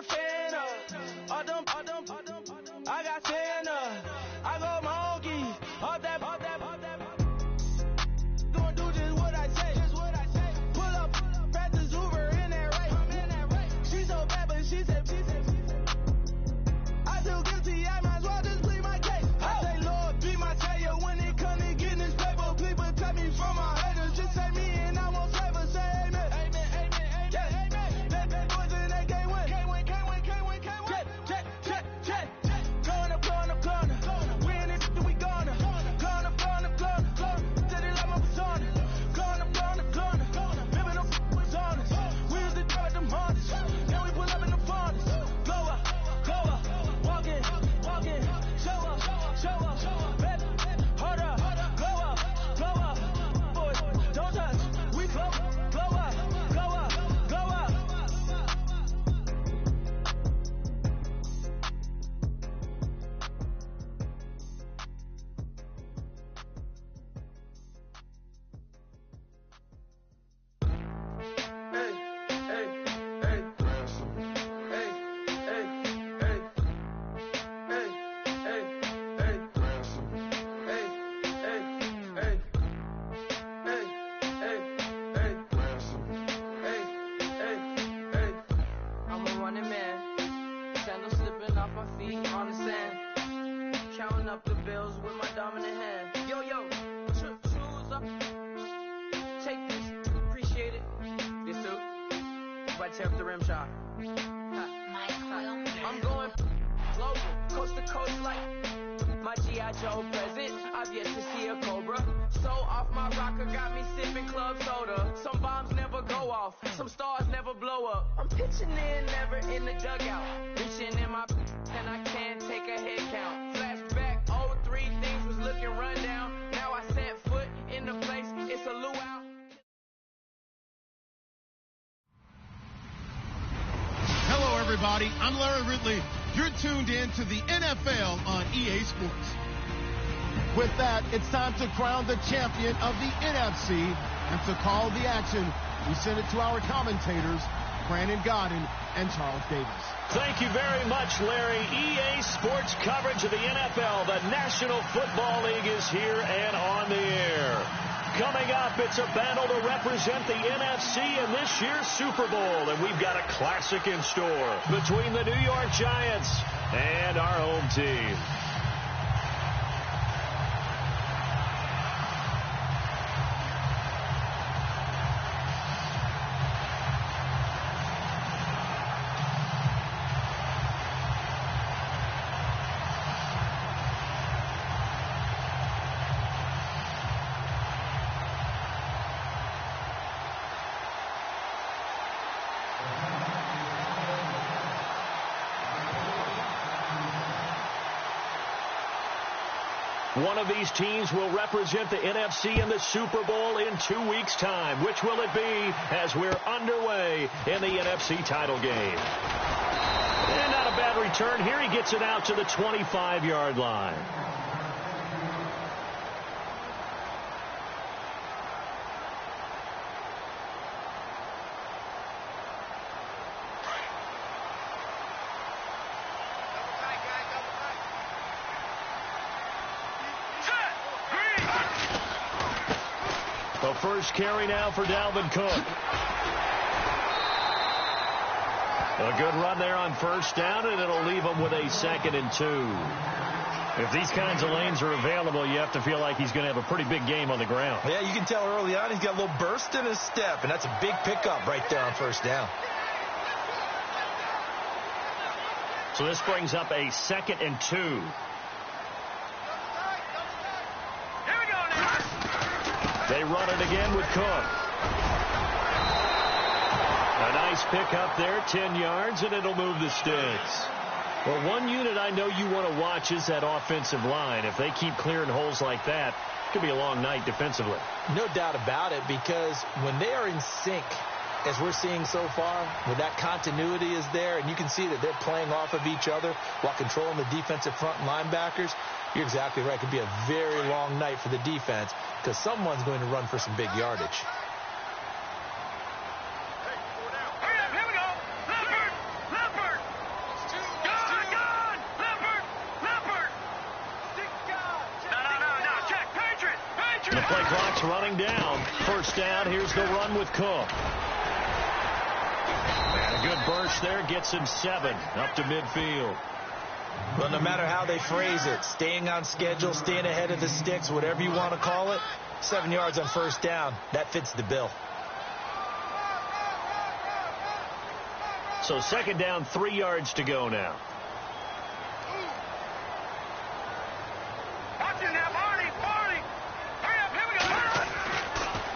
a fan of. I got Santa. I go monkey. All that. Gonna do just what I say. Pull up, practice Uber in that race. She so bad, but she said. I feel guilty, I might as well just plead my case. I say, Lord, be my savior when it comes to getting this paper. Please protect me from my haters. Just say me and I won't favor. Say amen. That boys in that can't win. Check. Going up. We in it, we gonna. Going up. Till they like my persona. Going up. Living up was honest. We used to drive them Hondas. Now we pull up in the Fondas. Glow up. Walking. Show up. Baby, hold up. Glow up. Boys, don't touch. We glow up. I'm a running man, sandals slipping off my feet on the sand, counting up the bills with my dominant hand. Yo, choose up, take this, appreciate it. This too, right tear up the rim shot. I'm going global, coast to coast like my G.I. Joe present. I've yet to see a Cobra. So off my rocker got me sipping club soda. Some bombs never go off, some stars never blow up. I'm pitching in, never in the dugout. Reaching in my and I can't take a head count. Flashback, 03, things was looking run down. Now I set foot in the place, it's a luau. Hello, everybody. I'm Larry Ridley. You're tuned in to the NFL on EA Sports. With that, it's time to crown the champion of the NFC. And to call the action, we send it to our commentators, Brandon Godden and Charles Davis. Thank you very much, Larry. EA Sports coverage of the NFL. The National Football League is here and on the air. Coming up, it's a battle to represent the NFC in this year's Super Bowl. And we've got a classic in store between the New York Giants and our home team. One of these teams will represent the NFC in the Super Bowl in 2 weeks' time. Which will it be as we're underway in the NFC title game? And not a bad return here. He gets it out to the 25-yard line. The first carry now for Dalvin Cook. A good run there on first down, and it'll leave him with a 2nd and 2. If these kinds of lanes are available, you have to feel like he's going to have a pretty big game on the ground. Yeah, you can tell early on he's got a little burst in his step, and that's a big pickup right there on first down. So this brings up a 2nd and 2. They run it again with Cook. A nice pickup there, 10 yards, and it'll move the sticks. Well, one unit I know you want to watch is that offensive line. If they keep clearing holes like that, it could be a long night defensively. No doubt about it, because when they are in sync, as we're seeing so far, when that continuity is there, and you can see that they're playing off of each other while controlling the defensive front linebackers, you're exactly right. It could be a very long night for the defense because someone's going to run for some big yardage. The play clock's running down. First down, here's the run with Cook. And a good burst there gets him 7 up to midfield. But no matter how they phrase it, staying on schedule, staying ahead of the sticks, whatever you want to call it, 7 yards on first down, that fits the bill. So second down, 3 yards to go now.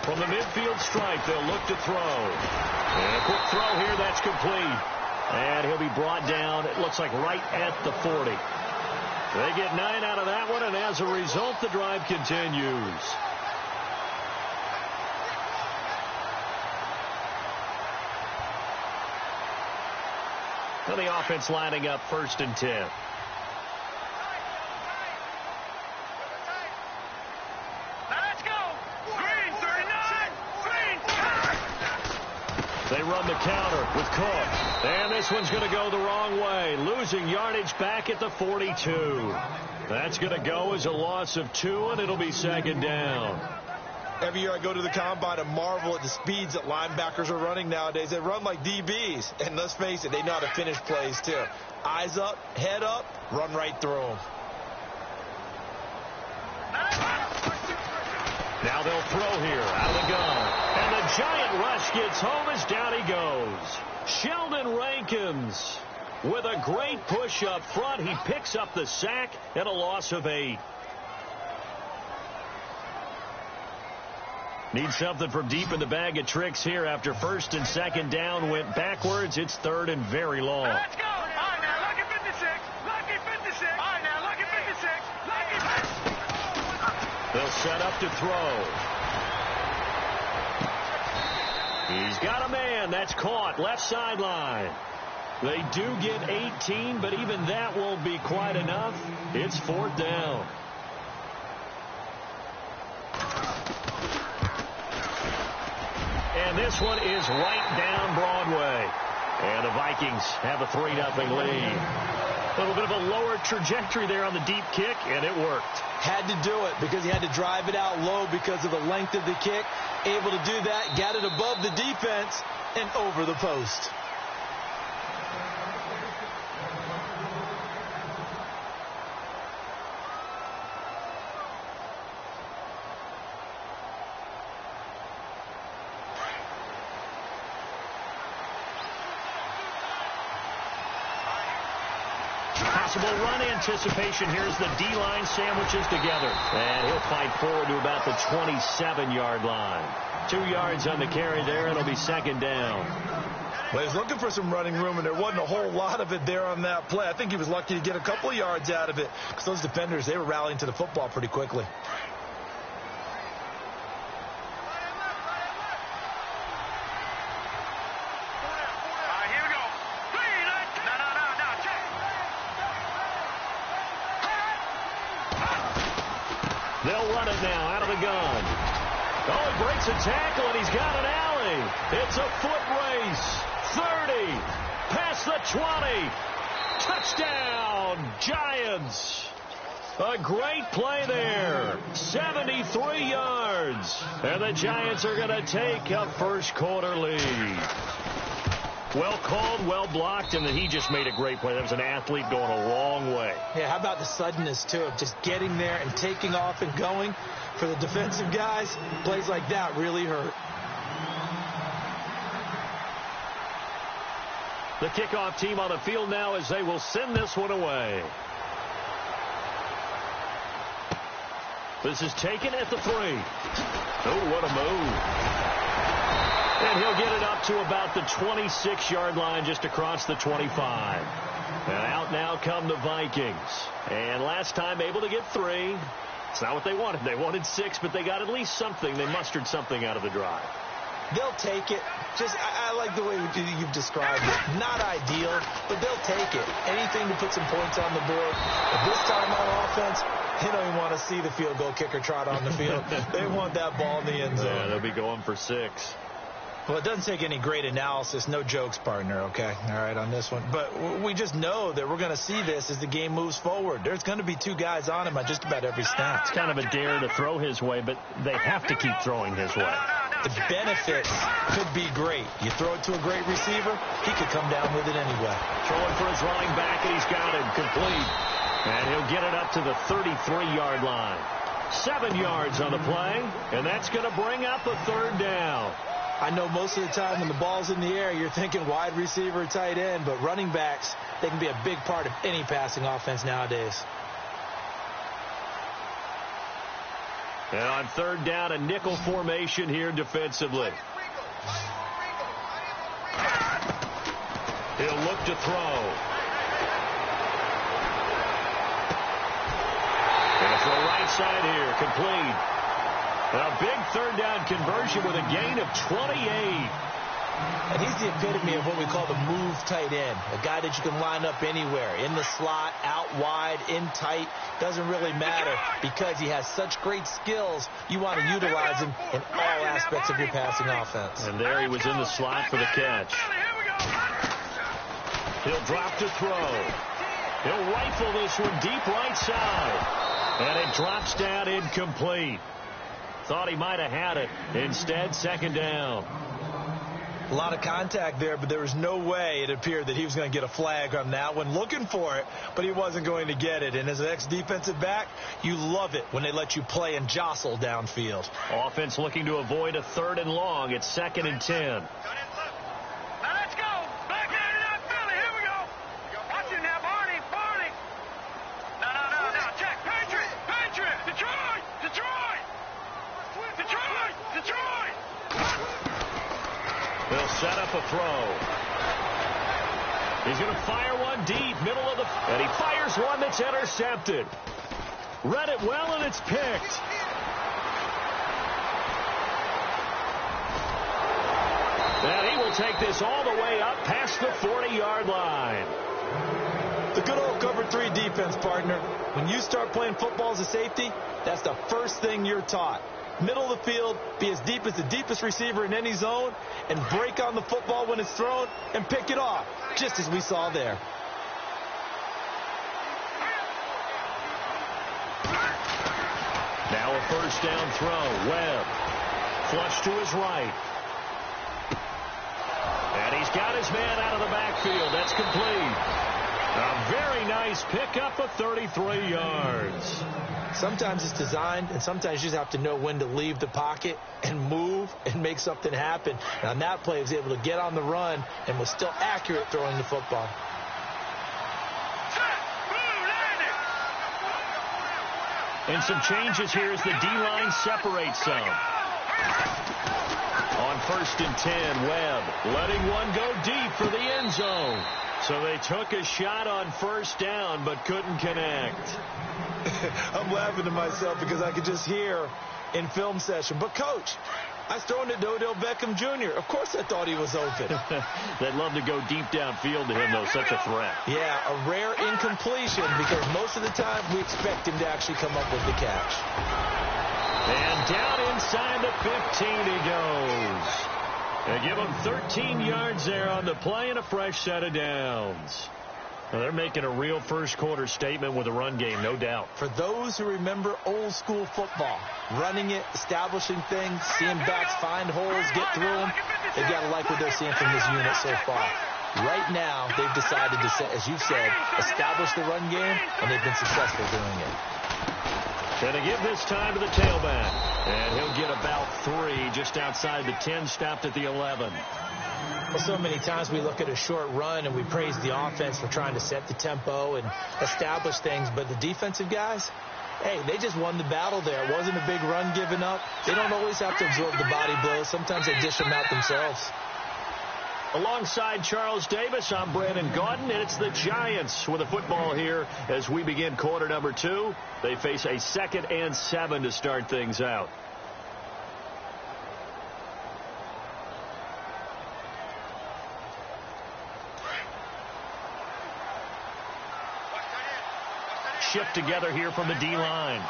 From the midfield stripe, they'll look to throw. And a quick throw here, that's complete. And he'll be brought down, it looks like right at the 40. They get 9 out of that one, and as a result, the drive continues. Well, the offense lining up 1st and 10. They run the counter with Cook. And this one's going to go the wrong way. Losing yardage back at the 42. That's going to go as a loss of 2, and it'll be second down. Every year I go to the combine and marvel at the speeds that linebackers are running nowadays. They run like DBs. And let's face it, they know how to finish plays too. Eyes up, head up, run right through them. Now they'll throw here out of the gun. And the giant rush gets home as down he goes. Sheldon Rankins with a great push up front. He picks up the sack and a loss of 8. Need something from deep in the bag of tricks here after first and second down went backwards. It's 3rd and very long. Let's go. All right, now, lucky 56. Lucky 56. All right, now, lucky 56. Lucky 56. They'll set up to throw. He's got a man. That's caught. Left sideline. They do get 18, but even that won't be quite enough. It's 4th down. And this one is right down Broadway. And the Vikings have a 3-0 lead. A little bit of a lower trajectory there on the deep kick, and it worked. Had to do it because he had to drive it out low because of the length of the kick. Able to do that, got it above the defense and over the post. Possible run anticipation. Here's the D-line sandwiches together. And he'll fight forward to about the 27-yard line. 2 yards on the carry there. It'll be second down. Well, he was looking for some running room, and there wasn't a whole lot of it there on that play. I think he was lucky to get a couple of yards out of it because those defenders, they were rallying to the football pretty quickly. They'll run it now out of the gun. Oh, he breaks a tackle, and he's got an alley. It's a foot race. 30. Past the 20. Touchdown, Giants. A great play there. 73 yards. And the Giants are going to take a first quarter lead. Well called, well blocked, and then he just made a great play. That was an athlete going a long way. Yeah, how about the suddenness, too, of just getting there and taking off and going? For the defensive guys, plays like that really hurt. The kickoff team on the field now as they will send this one away. This is taken at the 3. Oh, what a move. And he'll get it up to about the 26-yard line just across the 25. And out now come the Vikings. And last time able to get 3. It's not what they wanted. They wanted 6, but they got at least something. They mustered something out of the drive. They'll take it. I like the way you've described it. Not ideal, but they'll take it. Anything to put some points on the board. But this time on offense, they don't even want to see the field goal kicker trot on the field. They want that ball in the end zone. Yeah, they'll be going for 6. Well, it doesn't take any great analysis. No jokes, partner, okay? All right, on this one. But we just know that we're going to see this as the game moves forward. There's going to be two guys on him on just about every snap. It's kind of a dare to throw his way, but they have to keep throwing his way. The benefits could be great. You throw it to a great receiver, he could come down with it anyway. Throwing for his running back, and he's got it complete. And he'll get it up to the 33-yard line. 7 yards on the play, and that's going to bring up a third down. I know most of the time when the ball's in the air, you're thinking wide receiver, tight end, but running backs, they can be a big part of any passing offense nowadays. And on third down, a nickel formation here defensively. He'll look to throw. And for the right side here, complete. A big third down conversion with a gain of 28. And he's the epitome of what we call the move tight end, a guy that you can line up anywhere, in the slot, out wide, in tight, doesn't really matter because he has such great skills. You want to utilize him in all aspects of your passing offense. And there he was in the slot for the catch. He'll drop to throw. He'll rifle this one deep right side. And it drops down incomplete. Thought he might have had it. Instead, second down. A lot of contact there, but there was no way it appeared that he was going to get a flag on that one. Looking for it, but he wasn't going to get it. And as an ex-defensive back, you love it when they let you play and jostle downfield. Offense looking to avoid a third and long. It's 2nd and 10. They'll set up a throw. He's going to fire one deep, middle of the... And he fires one that's intercepted. Read it well, and it's picked. And he will take this all the way up past the 40-yard line. The good old cover 3 defense, partner. When you start playing football as a safety, that's the first thing you're taught. Middle of the field, be as deep as the deepest receiver in any zone, and break on the football when it's thrown and pick it off, just as we saw there. Now a first down throw. Webb. Flush to his right. And he's got his man out of the backfield. That's complete. A very nice pickup of 33 yards. Sometimes it's designed, and sometimes you just have to know when to leave the pocket and move and make something happen. And on that play, he was able to get on the run and was still accurate throwing the football. And some changes here as the D-line separates some. On 1st and 10, Webb letting one go deep for the end zone. So they took a shot on first down but couldn't connect. I'm laughing to myself because I could just hear in film session, but coach, I was throwing it to Odell Beckham Jr. Of course I thought he was open. They'd love to go deep downfield to him, though. Such a threat. Yeah, a rare incompletion because most of the time we expect him to actually come up with the catch. And down inside the 15 he goes. They give him 13 yards there on the play and a fresh set of downs. Well, they're making a real first-quarter statement with a run game, no doubt. For those who remember old-school football, running it, establishing things, seeing backs find holes, get through them, they've got to like what they're seeing from this unit so far. Right now, they've decided to, as you've said, establish the run game, and they've been successful doing it. Going to give this time to the tailback. And he'll get about 3 just outside the 10, stopped at the 11. Well, so many times we look at a short run and we praise the offense for trying to set the tempo and establish things. But the defensive guys, hey, they just won the battle there. It wasn't a big run given up. They don't always have to absorb the body blows. Sometimes they dish them out themselves. Alongside Charles Davis, I'm Brandon Gaudin, and it's the Giants with the football here as we begin quarter number 2. They face a 2nd and 7 to start things out. Shift together here from the D-line.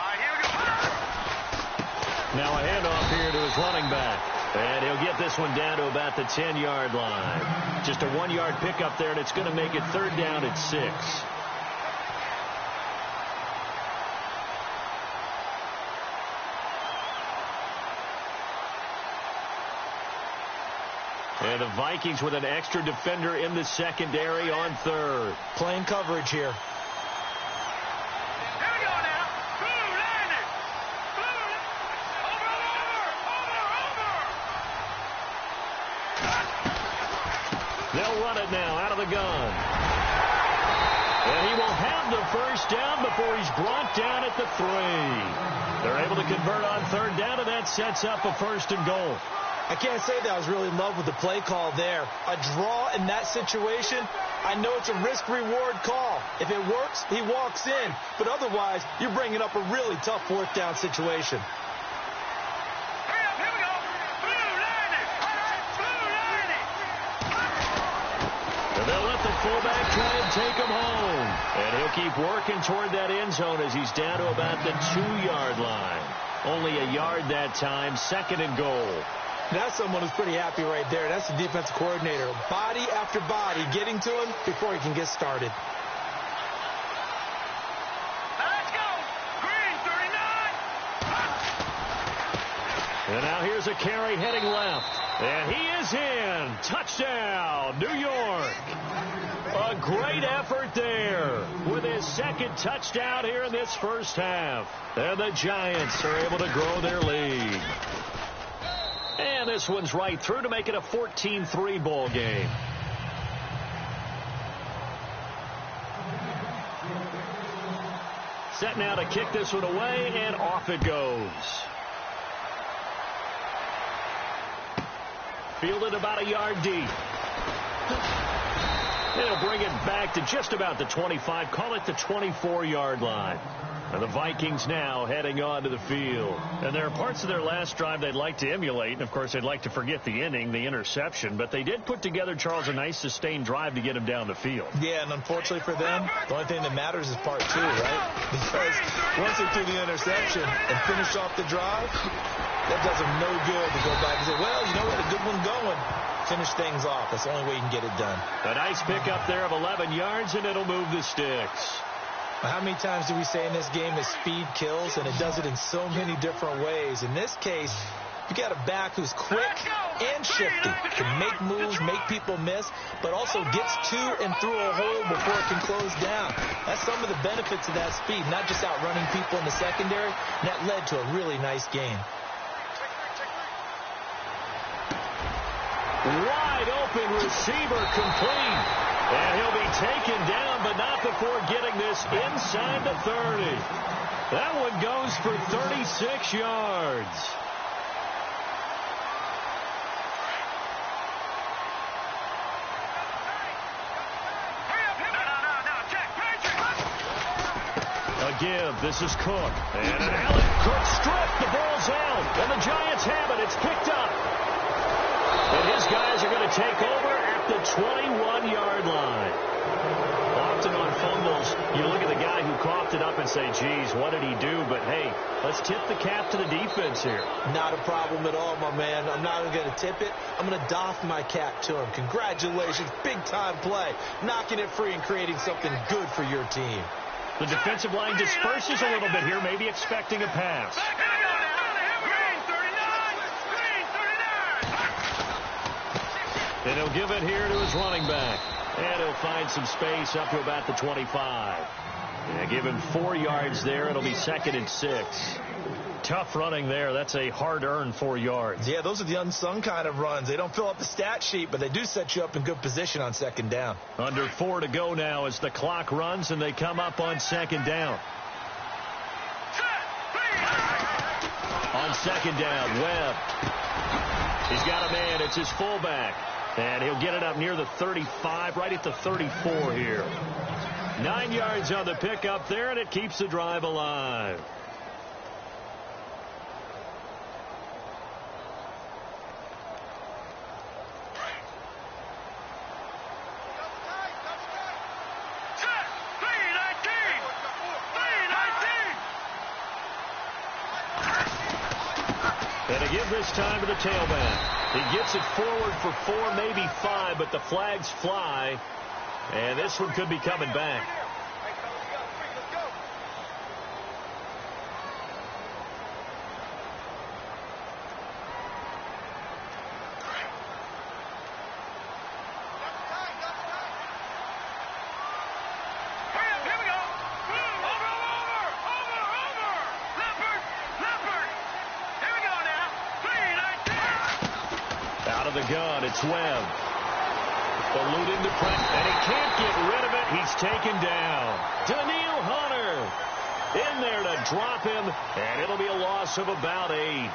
Now a handoff here to his running back. And he'll get this one down to about the 10-yard line. Just a 1-yard pickup there, and it's going to make it 3rd down at 6. And the Vikings with an extra defender in the secondary on 3rd. Playing coverage here. They'll run it now out of the gun. And he will have the 1st down before he's brought down at the 3. They're able to convert on 3rd down, and that sets up a 1st and goal. I can't say that I was really in love with the play call there. A draw in that situation, I know it's a risk-reward call. If it works, he walks in. But otherwise, you're bringing up a really tough 4th down situation. They'll let the fullback try and take him home. And he'll keep working toward that end zone as he's down to about the 2-yard line. Only a yard that time, 2nd and goal. That's someone who's pretty happy right there. That's the defensive coordinator. Body after body getting to him before he can get started. Let's go. Green 39. And now here's a carry heading left. And he is in. Touchdown, New York. A great effort there with his 2nd touchdown here in this 1st half. And the Giants are able to grow their lead. And this one's right through to make it a 14-3 ball game. Set now to kick this one away, and off it goes. Fielded about a yard deep. They'll bring it back to just about the 25. Call it the 24-yard line. And the Vikings now heading on to the field. And there are parts of their last drive they'd like to emulate. And, of course, they'd like to forget the inning, the interception. But they did put together, Charles, a nice sustained drive to get him down the field. Yeah, and unfortunately for them, the only thing that matters is part 2, right? Because once they threw the interception and finish off the drive, that does them no good to go back and say, well, you know what, a good one going. Finish things off. That's the only way you can get it done. A nice pickup there of 11 yards, and it'll move the sticks. How many times do we say in this game that speed kills, and it does it in so many different ways? In this case, you got a back who's quick and shifty, can make moves, make people miss, but also gets to and through a hole before it can close down. That's some of the benefits of that speed, not just outrunning people in the secondary. And that led to a really nice game. Wide open receiver complete. And he'll be taken down, but not before getting this inside the 30. That one goes for 36 yards. A give. This is Cook. And an Allen Cook strip. The ball's out. And the Giants have it. It's picked up. And his guys are going to take over at the 21-yard line. Often on fumbles, you look at the guy who coughed it up and say, geez, what did he do? But, hey, let's tip the cap to the defense here. Not a problem at all, my man. I'm not even going to tip it. I'm going to doff my cap to him. Congratulations. Big-time play. Knocking it free and creating something good for your team. The defensive line disperses a little bit here, maybe expecting a pass. And he'll give it here to his running back. And he'll find some space up to about the 25. And give him 4 yards there. It'll be 2nd and 6. Tough running there. That's a hard-earned 4 yards. Yeah, those are the unsung kind of runs. They don't fill up the stat sheet, but they do set you up in good position on 2nd down. Under 4 to go now as the clock runs, and they come up on 2nd down. On 2nd down, Webb. He's got a man. It's his fullback. And he'll get it up near the 35, right at the 34 here. 9 yards on the pickup there, and it keeps the drive alive. And they give this time to the tailback. He gets it forward for 4, maybe 5, but the flags fly. And this one could be coming back. Gun, it's Webb. Eluding the press, and he can't get rid of it. He's taken down. Daniil Hunter in there to drop him, and it'll be a loss of about 8.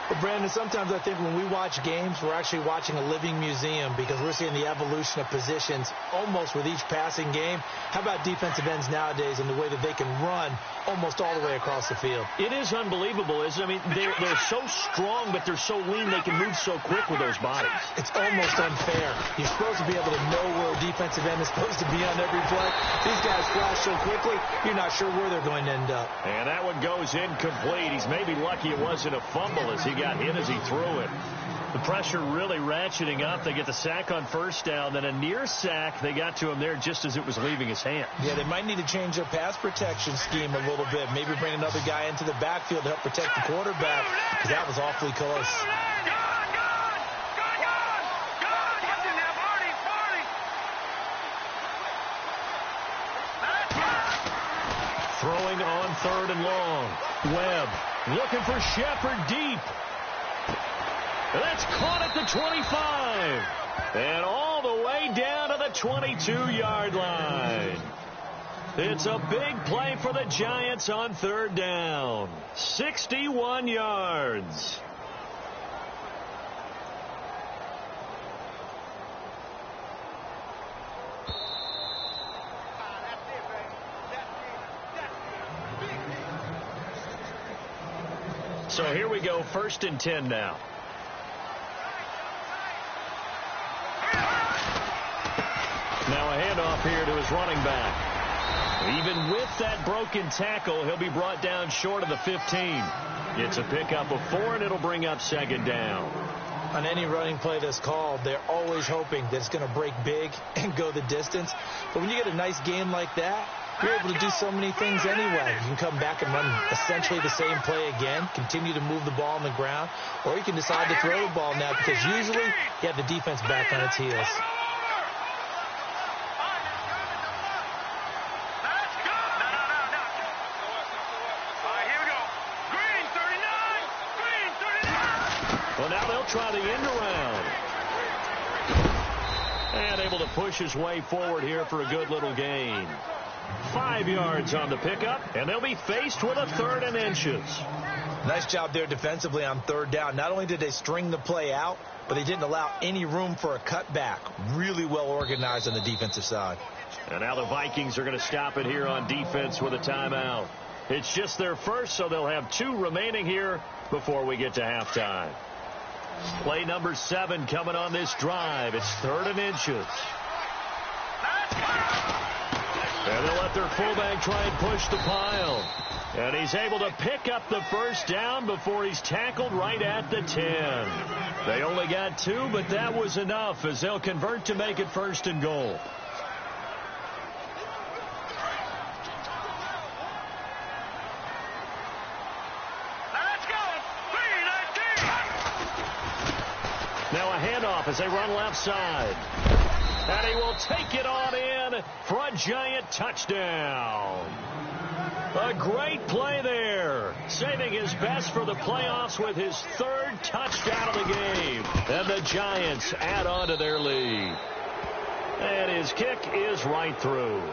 Well, Brandon, sometimes I think when we watch games, we're actually watching a living museum because we're seeing the evolution of positions almost with each passing game. How about defensive ends nowadays and the way that they can run almost all the way across the field? It is unbelievable, isn't it? I mean, they're so strong, but they're so lean they can move so quick with those bodies. It's almost unfair. You're supposed to be able to know where a defensive end is supposed to be on every play. These guys flash so quickly, you're not sure where they're going to end up. And that one goes incomplete. He's maybe lucky it wasn't a fumble as he got hit as he threw it. The pressure really ratcheting up. They get the sack on first down, then a near sack. They got to him there just as it was leaving his hand. Yeah, they might need to change their pass protection scheme a little bit. Maybe bring another guy into the backfield to help protect the quarterback because that was awfully close. Throwing on 3rd and long. Webb looking for Shepard deep. That's caught at the 25. And all the way down to the 22-yard line. It's a big play for the Giants on 3rd down. 61 yards. So here we go, 1st and 10 now. Now a handoff here to his running back. Even with that broken tackle, he'll be brought down short of the 15. It's a pickup of 4, and it'll bring up 2nd down. On any running play that's called, they're always hoping that it's going to break big and go the distance. But when you get a nice game like that, you're able to do so many things anyway. You can come back and run essentially the same play again, continue to move the ball on the ground, or you can decide to throw the ball now because usually you have the defense back on its heels. Well, now they'll try the end around. And able to push his way forward here for a good little gain. 5 yards on the pickup, and they'll be faced with a 3rd and inches. Nice job there defensively on 3rd down. Not only did they string the play out, but they didn't allow any room for a cutback. Really well organized on the defensive side. And now the Vikings are going to stop it here on defense with a timeout. It's just their first, so they'll have 2 remaining here before we get to halftime. Play number 7 coming on this drive. It's 3rd and inches. And they'll let their fullback try and push the pile. And he's able to pick up the first down before he's tackled right at the 10. They only got 2, but that was enough as they'll convert to make it 1st and goal. Now a handoff as they run left side. And he will take it on in for a Giant touchdown. A great play there. Saving his best for the playoffs with his 3rd touchdown of the game. And the Giants add on to their lead. And his kick is right through.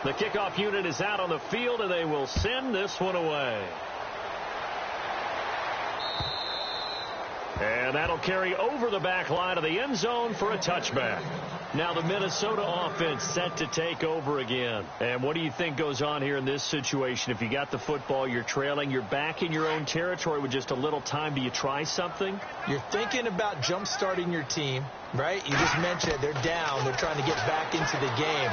The kickoff unit is out on the field, and they will send this one away. And that'll carry over the back line of the end zone for a touchback. Now the Minnesota offense set to take over again. And what do you think goes on here in this situation? If you got the football, you're trailing, you're back in your own territory with just a little time. Do you try something? You're thinking about jump-starting your team, right? You just mentioned it. They're down. They're trying to get back into the game.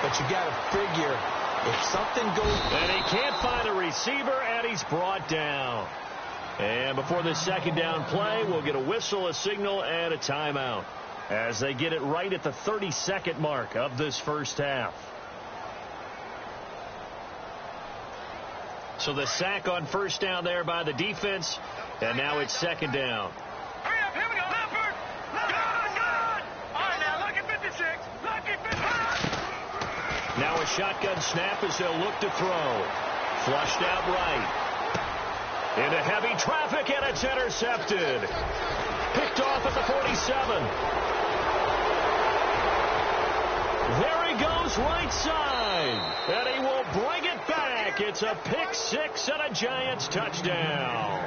But you got to figure if something goes... And he can't find a receiver, and he's brought down. And before the second down play, we'll get a whistle, a signal, and a timeout, as they get it right at the 30-second mark of this first half. So the sack on first down there by the defense, and now it's second down. Hurry up, here we go. Leopard. Good. All right, now look at 56. Look at 55. Now a shotgun snap as they'll look to throw. Flushed out right. Into heavy traffic, and it's intercepted. Picked off at the 47. There he goes, right side. And he will bring it back. It's a pick six and a Giants touchdown.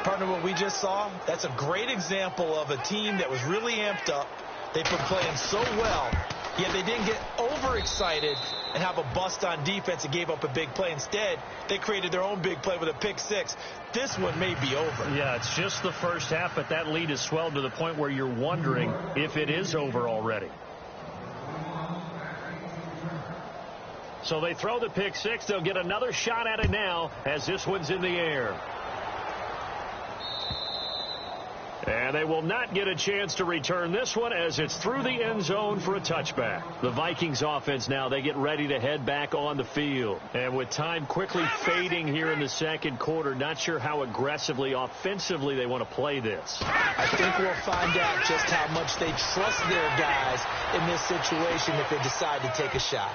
Partner, what we just saw, that's a great example of a team that was really amped up. They've been playing so well, yet they didn't get overexcited and have a bust on defense and gave up a big play. Instead, they created their own big play with a pick six. This one may be over. Yeah, it's just the first half, but that lead has swelled to the point where you're wondering if it is over already. So they throw the pick six. They'll get another shot at it now as this one's in the air. And they will not get a chance to return this one as it's through the end zone for a touchback. The Vikings offense now, they get ready to head back on the field. And with time quickly fading here in the second quarter, not sure how aggressively, offensively they want to play this. I think we'll find out just how much they trust their guys in this situation if they decide to take a shot.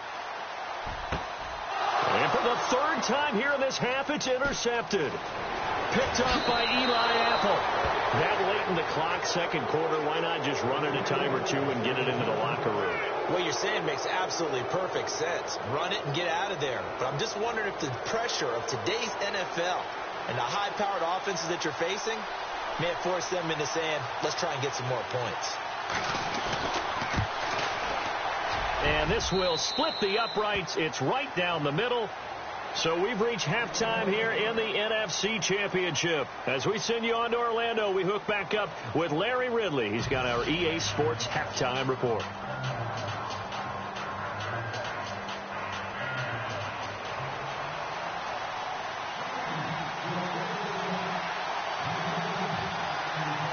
And for the third time here in this half, it's intercepted. Picked off by Eli Apple. That late in the clock, second quarter, why not just run it a time or two and get it into the locker room? What you're saying makes absolutely perfect sense. Run it and get out of there. But I'm just wondering if the pressure of today's NFL and the high-powered offenses that you're facing may have forced them into saying, let's try and get some more points. And this will split the uprights. It's right down the middle. So we've reached halftime here in the NFC Championship. As we send you on to Orlando, we hook back up with Larry Ridley. He's got our EA Sports halftime report.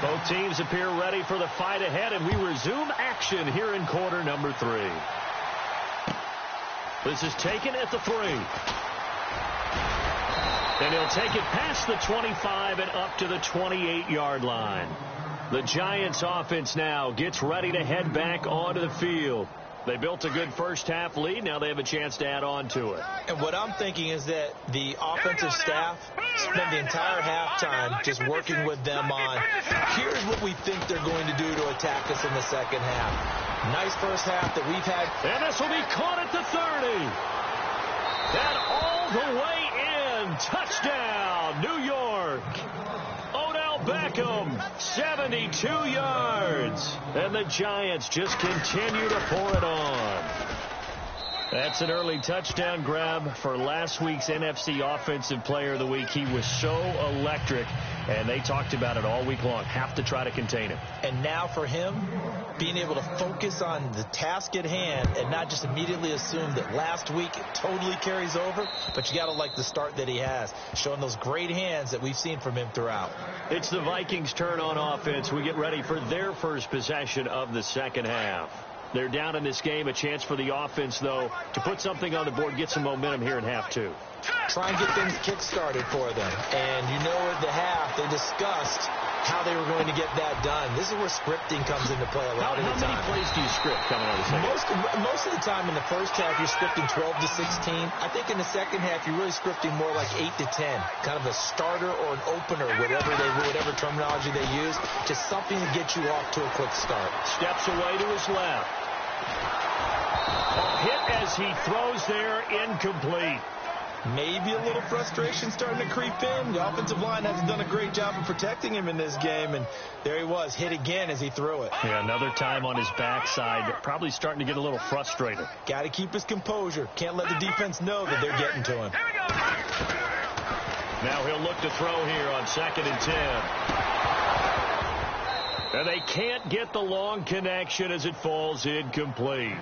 Both teams appear ready for the fight ahead, and we resume action here in quarter number 3. This is taken at the 3. And he'll take it past the 25 and up to the 28-yard line. The Giants offense now gets ready to head back onto the field. They built a good first-half lead. Now they have a chance to add on to it. And what I'm thinking is that the offensive staff spent the entire halftime just working with them on, here's what we think they're going to do to attack us in the second half. Nice first half that we've had. And this will be caught at the 30. And all the way in. Touchdown, New York. Odell Beckham, 72 yards. And the Giants just continue to pour it on. That's an early touchdown grab for last week's NFC Offensive Player of the Week. He was so electric, and they talked about it all week long. Have to try to contain him. And now for him, being able to focus on the task at hand and not just immediately assume that last week it totally carries over, but you got to like the start that he has, showing those great hands that we've seen from him throughout. It's the Vikings' turn on offense. We get ready for their first possession of the second half. They're down in this game. A chance for the offense, though, to put something on the board, get some momentum here in half 2. Try and get things kick-started for them. And you know at the half, they discussed how they were going to get that done. This is where scripting comes into play a lot of the time. How many plays do you script coming out of the second? Most of the time in the first half, you're scripting 12 to 16. I think in the second half, you're really scripting more like 8 to 10. Kind of a starter or an opener, whatever terminology they use. Just something to get you off to a quick start. Steps away to his left. A hit as he throws there, incomplete. Maybe a little frustration starting to creep in. The offensive line hasn't done a great job of protecting him in this game, and there he was, hit again as he threw it. Yeah, another time on his backside, probably starting to get a little frustrated. Got to keep his composure. Can't let the defense know that they're getting to him. Now he'll look to throw here on 2nd and 10. And they can't get the long connection as it falls incomplete.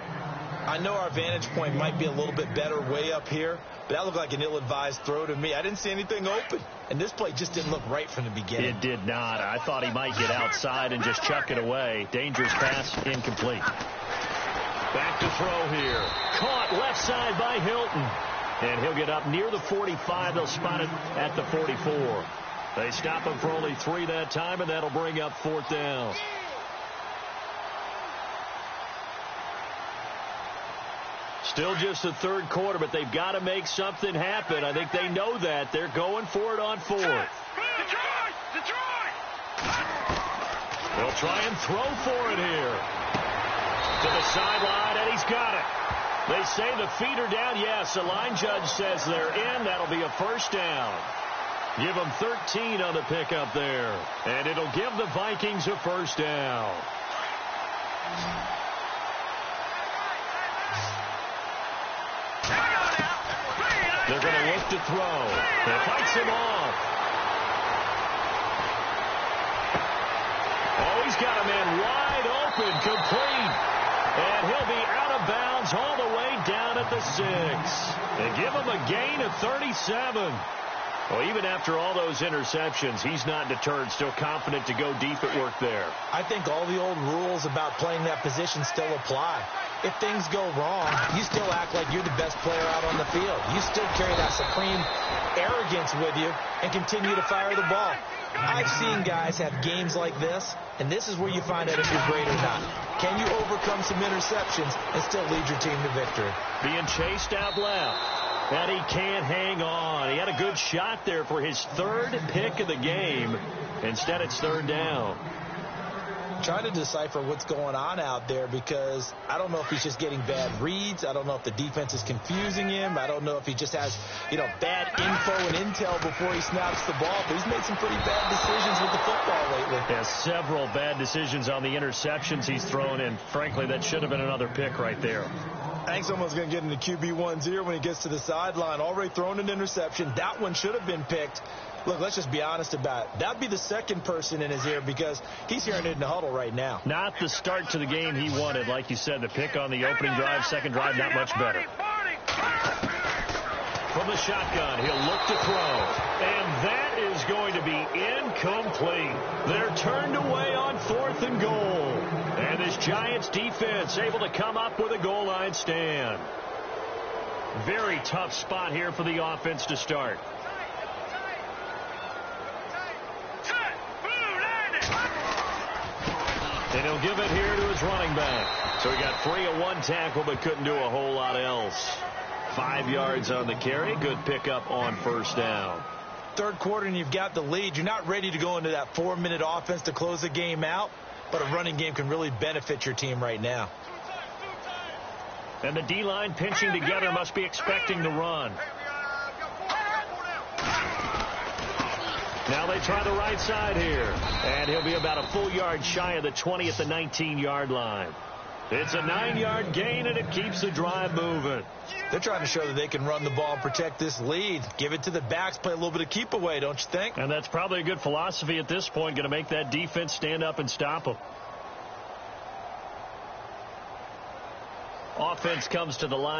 I know our vantage point might be a little bit better way up here, but that looked like an ill-advised throw to me. I didn't see anything open, and this play just didn't look right from the beginning. It did not. I thought he might get outside and just chuck it away. Dangerous pass, incomplete. Back to throw here. Caught left side by Hilton. And he'll get up near the 45. They'll spot it at the 44. They stop him for only 3 that time, and that'll bring up 4th down. Still just the 3rd quarter, but they've got to make something happen. I think they know that. They're going for it on 4th. They'll try and throw for it here. To the sideline, and he's got it. They say the feet are down. Yes, the line judge says they're in. That'll be a 1st down. Give them 13 on the pickup there. And it'll give the Vikings a 1st down. They're going to look to throw. He fights him off. Oh, he's got a man wide open, complete. And he'll be out of bounds all the way down at the 6. They give him a gain of 37. Well, even after all those interceptions, he's not deterred, still confident to go deep at work there. I think all the old rules about playing that position still apply. If things go wrong, you still act like you're the best player out on the field. You still carry that supreme arrogance with you and continue to fire the ball. I've seen guys have games like this, and this is where you find out if you're great or not. Can you overcome some interceptions and still lead your team to victory? Being chased out left. And he can't hang on. He had a good shot there for his 3rd pick of the game. Instead, it's 3rd down. Trying to decipher what's going on out there because I don't know if he's just getting bad reads. I don't know if the defense is confusing him. I don't know if he just has, bad info and intel before he snaps the ball. But he's made some pretty bad decisions with the football lately. Yeah, several bad decisions on the interceptions he's thrown in. Frankly, that should have been another pick right there. I think someone's going to get into QB1-0 when he gets to the sideline. Already thrown an interception. That one should have been picked. Look, let's just be honest about it. That'd be the 2nd person in his ear because he's hearing it in the huddle right now. Not the start to the game he wanted. Like you said, the pick on the opening drive, 2nd drive, not much better. From the shotgun, he'll look to throw. And that is going to be incomplete. They're turned away on 4th and goal. And this Giants defense able to come up with a goal line stand. Very tough spot here for the offense to start. And he'll give it here to his running back. So he got 3 of 1 tackle, but couldn't do a whole lot else. 5 yards on the carry. Good pickup on 1st down. 3rd quarter and you've got the lead. You're not ready to go into that 4-minute offense to close the game out, but a running game can really benefit your team right now. And the D-line pinching together must be expecting the run. Now they try the right side here. And he'll be about a full yard shy of the 20 at the 19-yard line. It's a 9-yard gain, and it keeps the drive moving. They're trying to show that they can run the ball and protect this lead. Give it to the backs, play a little bit of keep away, don't you think? And that's probably a good philosophy at this point, going to make that defense stand up and stop them. Offense comes to the line.